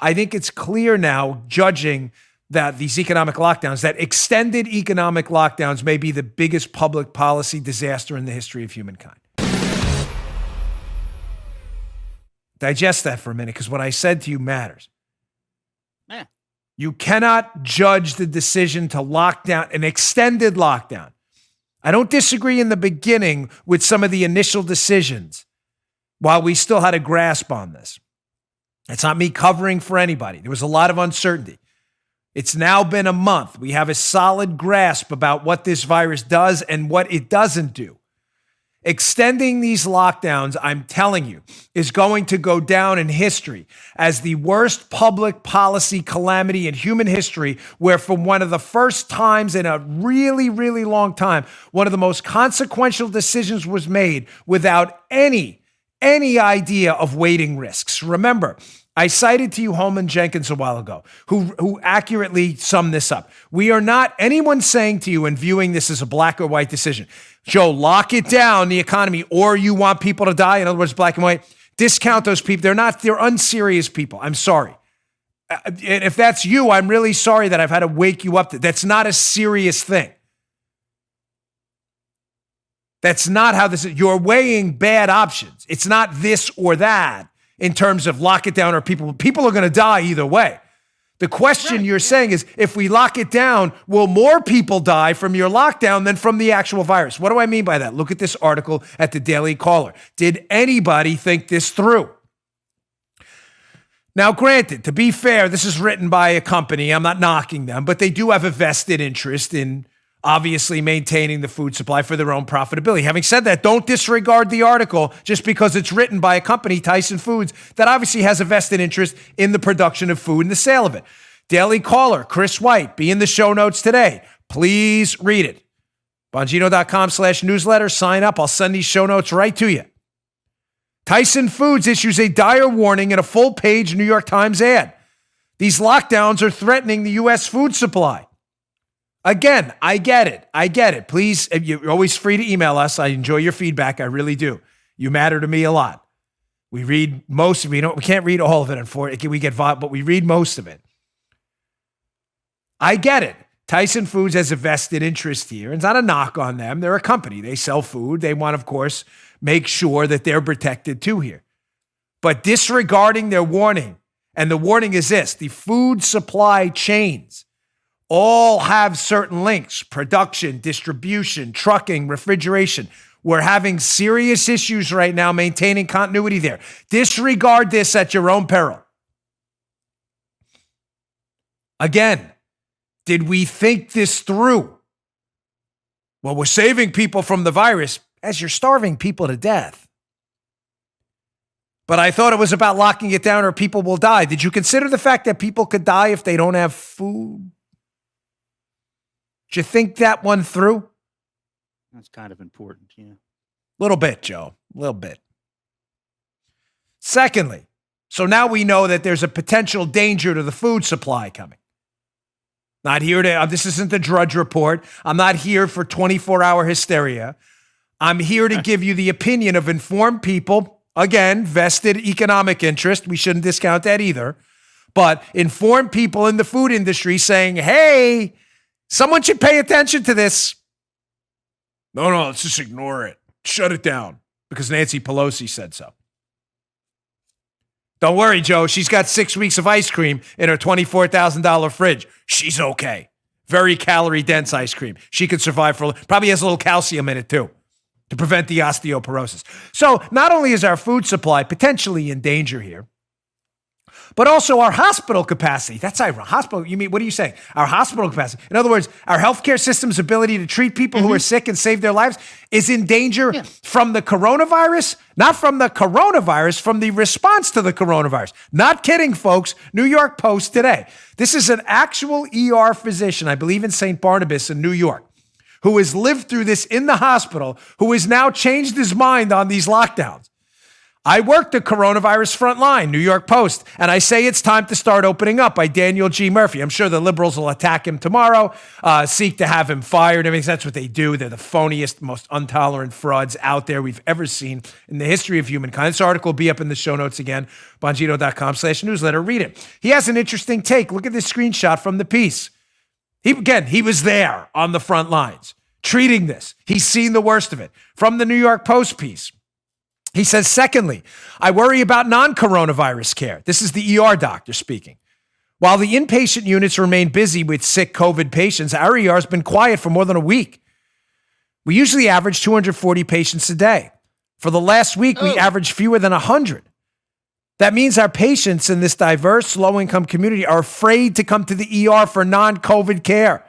I think it's clear now, judging that these economic lockdowns, that extended economic lockdowns may be the biggest public policy disaster in the history of humankind. Digest that for a minute, because what I said to you matters. Yeah. You cannot judge the decision to lock down an extended lockdown. I don't disagree in the beginning with some of the initial decisions while we still had a grasp on this. It's not me covering for anybody. There was a lot of uncertainty. It's now been a month. We have a solid grasp about what this virus does and what it doesn't do. Extending these lockdowns, I'm telling you, is going to go down in history as the worst public policy calamity in human history, where for one of the first times in a really, really long time, one of the most consequential decisions was made without any idea of weighting risks. Remember, I cited to you Holman Jenkins a while ago, who accurately summed this up. We are not anyone saying to you and viewing this as a black or white decision. Joe, lock it down, the economy, or you want people to die. In other words, black and white. Discount those people. They're unserious people. I'm sorry. And if that's you, I'm really sorry that I've had to wake you up. That's not a serious thing. That's not how this is. You're weighing bad options. It's not this or that in terms of lock it down or people are going to die either way. The question you're saying is, if we lock it down, will more people die from your lockdown than from the actual virus? What do I mean by that? Look at this article at the Daily Caller. Did anybody think this through? Now, granted, to be fair, this is written by a company. I'm not knocking them, but they do have a vested interest in obviously maintaining the food supply for their own profitability. Having said that, don't disregard the article just because it's written by a company, Tyson Foods, that obviously has a vested interest in the production of food and the sale of it. Daily Caller, Chris White, be in the show notes today. Please read it. Bongino.com/newsletter. Sign up. I'll send these show notes right to you. Tyson Foods issues a dire warning in a full-page New York Times ad. These lockdowns are threatening the U.S. food supply. Again, I get it. Please, you're always free to email us. I enjoy your feedback. I really do. You matter to me a lot. We read most of it. We can't read all of it, unfortunately. We get violent, but we read most of it. I get it. Tyson Foods has a vested interest here. It's not a knock on them. They're a company. They sell food. They want, of course, make sure that they're protected too here. But disregarding their warning, and the warning is this: the food supply chains all have certain links: production, distribution, trucking, refrigeration. We're having serious issues right now maintaining continuity there. Disregard this at your own peril. Again, did we think this through? Well, we're saving people from the virus as you're starving people to death. But I thought it was about locking it down or people will die. Did you consider the fact that people could die if they don't have food? Did you think that one through? That's kind of important, yeah. Little bit, Joe. A little bit. Secondly, so now we know that there's a potential danger to the food supply coming. Not here to, this isn't the Drudge Report. I'm not here for 24-hour hysteria. I'm here to give you the opinion of informed people. Again, vested economic interest. We shouldn't discount that either. But informed people in the food industry saying, hey, someone should pay attention to this. No, let's just ignore it. Shut it down because Nancy Pelosi said so. Don't worry, Joe. She's got 6 weeks of ice cream in her $24,000 fridge. She's okay. Very calorie-dense ice cream. She could survive for, probably has a little calcium in it too to prevent the osteoporosis. So not only is our food supply potentially in danger here, but also our hospital capacity. That's ironic. Hospital, you mean, what are you saying? Our hospital capacity. In other words, our healthcare system's ability to treat people who are sick and save their lives is in danger from the coronavirus, not from the coronavirus, from the response to the coronavirus. Not kidding, folks. New York Post today. This is an actual ER physician, I believe in St. Barnabas in New York, who has lived through this in the hospital, who has now changed his mind on these lockdowns. I worked the coronavirus front line, New York Post, and I say it's time to start opening up by Daniel G. Murphy. I'm sure the liberals will attack him tomorrow, seek to have him fired. I mean, that's what they do. They're the phoniest, most intolerant frauds out there we've ever seen in the history of humankind. This article will be up in the show notes again, bongino.com/newsletter. Read it. He has an interesting take. Look at this screenshot from the piece. He was there on the front lines, treating this. He's seen the worst of it. From the New York Post piece. He says, secondly, I worry about non-coronavirus care. This is the ER doctor speaking. While the inpatient units remain busy with sick COVID patients, our ER has been quiet for more than a week. We usually average 240 patients a day. For the last week, we averaged fewer than 100. That means our patients in this diverse, low-income community are afraid to come to the ER for non-COVID care.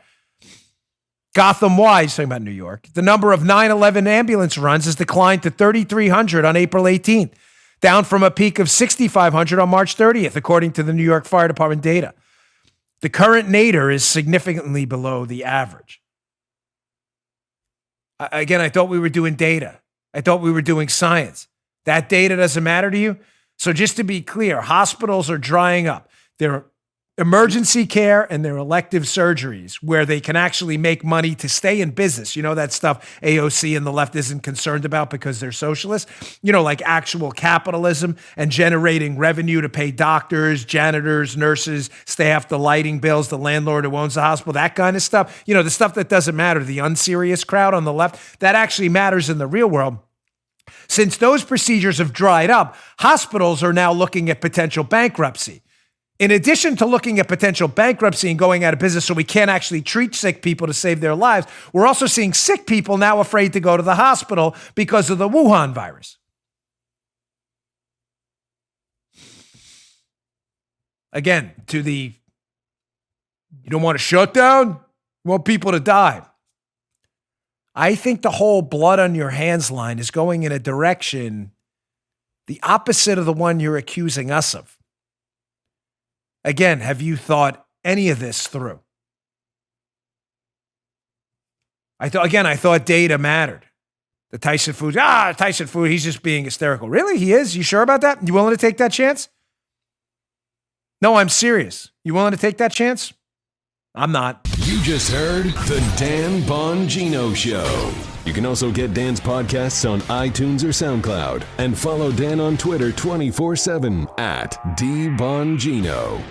Gotham-wide, he's talking about New York, the number of 9/11 ambulance runs has declined to 3,300 on April 18th, down from a peak of 6,500 on March 30th, according to the New York Fire Department data. The current nadir is significantly below the average. Again, I thought we were doing data. I thought we were doing science. That data doesn't matter to you? So just to be clear, hospitals are drying up. They're emergency care and their elective surgeries where they can actually make money to stay in business. You know, that stuff AOC and the left isn't concerned about because they're socialists. You know, like actual capitalism and generating revenue to pay doctors, janitors, nurses, staff, the lighting bills, the landlord who owns the hospital, that kind of stuff. You know, the stuff that doesn't matter to the unserious crowd on the left, that actually matters in the real world. Since those procedures have dried up, hospitals are now looking at potential bankruptcy. In addition to looking at potential bankruptcy and going out of business so we can't actually treat sick people to save their lives, we're also seeing sick people now afraid to go to the hospital because of the Wuhan virus. Again, you don't want a shutdown? You want people to die. I think the whole blood on your hands line is going in a direction the opposite of the one you're accusing us of. Again, have you thought any of this through? I thought data mattered. The Tyson Food, he's just being hysterical. Really? He is? You sure about that? You willing to take that chance? No, I'm serious. You willing to take that chance? I'm not. You just heard The Dan Bongino Show. You can also get Dan's podcasts on iTunes or SoundCloud and follow Dan on Twitter 24/7 @DBongino.